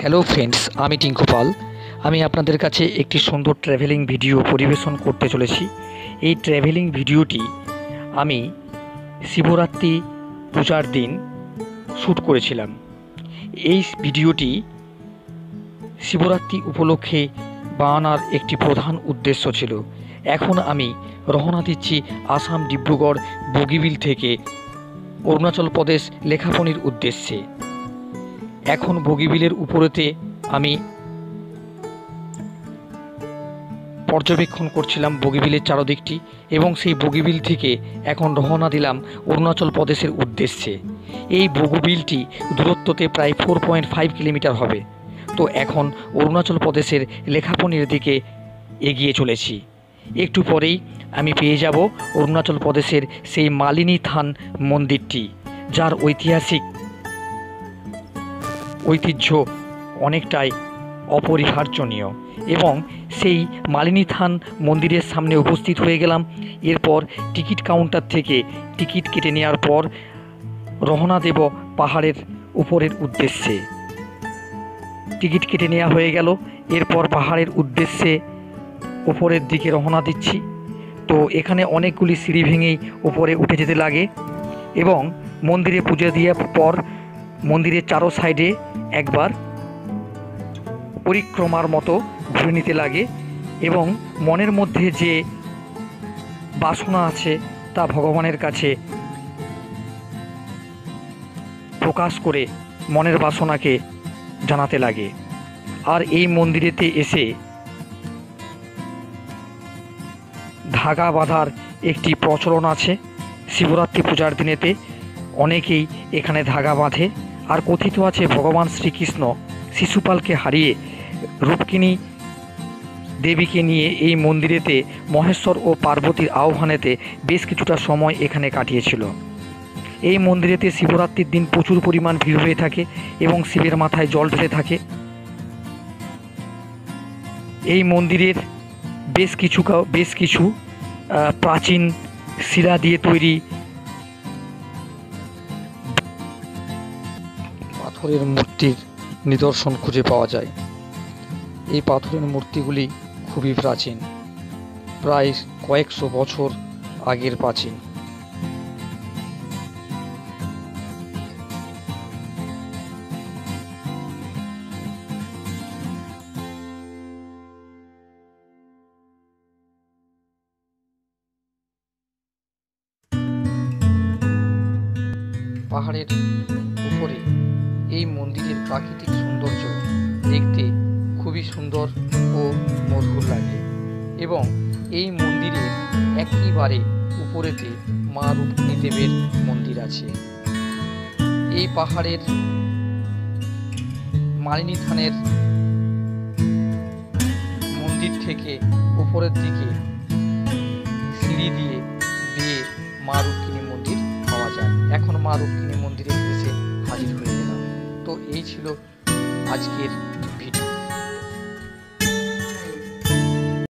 Hello friends, আমি টিঙ্কু পাল। আমি আপনাদের কাছে একটি সুন্দর ট্র্যাভেলিং ভিডিও পরিবেশন করতে চলেছি। এই ট্র্যাভেলিং ভিডিওটি আমি শিবরাত্রি পূজার দিন শ্যুট করেছিলাম। এই ভিডিওটি শিবরাত্রি উপলক্ষে বানানোর একটি প্রধান উদ্দেশ্য ছিল। এখন আমি রওনা দিচ্ছি আসাম ডিব্রুগড় বগিবিল থেকে অরুণাচল প্রদেশ লেখাপনির উদ্দেশ্যে। এখন বগিবিলের উপরেতে আমি পর্যবেক্ষণ করছিলাম বগিবিলের চারদিকটি, এবং সেই বগিবিল থেকে এখন রওনা দিলাম অরুণাচল প্রদেশের উদ্দেশ্যে। এই বগিবিলটি দূরত্বতে প্রায় 4.5 কিলোমিটার হবে। তো এখন অরুণাচল প্রদেশের লেখাপনির দিকে এগিয়ে চলেছি। একটু পরেই আমি পেয়ে যাব অরুণাচল প্রদেশের সেই মালিনী থান মন্দিরটি, যার ঐতিহ্য অনেকটাই অপরিহার্যনীয়। এবং সেই মালিনী থান মন্দিরের সামনে উপস্থিত হয়ে গেলাম। এরপর টিকিট কাউন্টার থেকে টিকিট কেটে নেওয়ার পর রওনা দেব পাহাড়ের উপরের উদ্দেশ্যে। টিকিট কেটে নেওয়া হয়ে গেল। এরপর পাহাড়ের উদ্দেশ্যে উপরের দিকে রওনা দিচ্ছি। তো এখানে অনেকগুলি সিঁড়ি ভেঙেই উপরে উঠে যেতে লাগে, এবং মন্দিরে পুজো দেওয়ার পর মন্দিরের চারো সাইডে একবার পরিক্রমার মতো ঘুরে নিতে লাগে, এবং মনের মধ্যে যে বাসনা আছে তা ভগবানের কাছে প্রকাশ করে মনের বাসনাকে জানাতে লাগে। আর এই মন্দিরেতে এসে ধাগা বাঁধার একটি প্রচলন আছে। শিবরাত্রি পূজার দিনেতে অনেকেই এখানে ধাগা বাঁধে। আর কথিত আছে ভগবান শ্রীকৃষ্ণ শিশুপালকে হারিয়ে রূপকিনী দেবীকে নিয়ে এই মন্দিরেতে মহেশ্বর ও পার্বতীর আহ্বানেতে বেশ কিছুটা সময় এখানে কাটিয়েছিল। এই মন্দিরেতে শিবরাত্রির দিন প্রচুর পরিমাণ ভিড় হয়ে থাকে এবং শিবের মাথায় জল ঢেলে থাকে। এই মন্দিরের বেশ কিছু প্রাচীন শিলা দিয়ে তৈরি পাথরের মূর্তির নিদর্শন খুঁজে পাওয়া যায়। এই পাথরের মূর্তিগুলি খুবই প্রাচীন, প্রায় কয়েকশো বছর আগের প্রাচীন। পাহাড়ের উপরে এই মন্দিরের প্রাকৃতিক সৌন্দর্য দেখতে খুবই সুন্দর ও মধুর লাগে। এবং এই মন্দিরের একেবারে উপরেতে মা রূপকিনী দেবীর মন্দির আছে। এই পাহাড়ের মালিনী থানের মন্দির থেকে উপরের দিকে সিঁড়ি দিয়ে মা রূপকিনী মন্দির পাওয়া যায়। এখন মা রূপকিনী মন্দিরে এসে হাজির হয়ে গেলাম। তো এই ছিল আজকের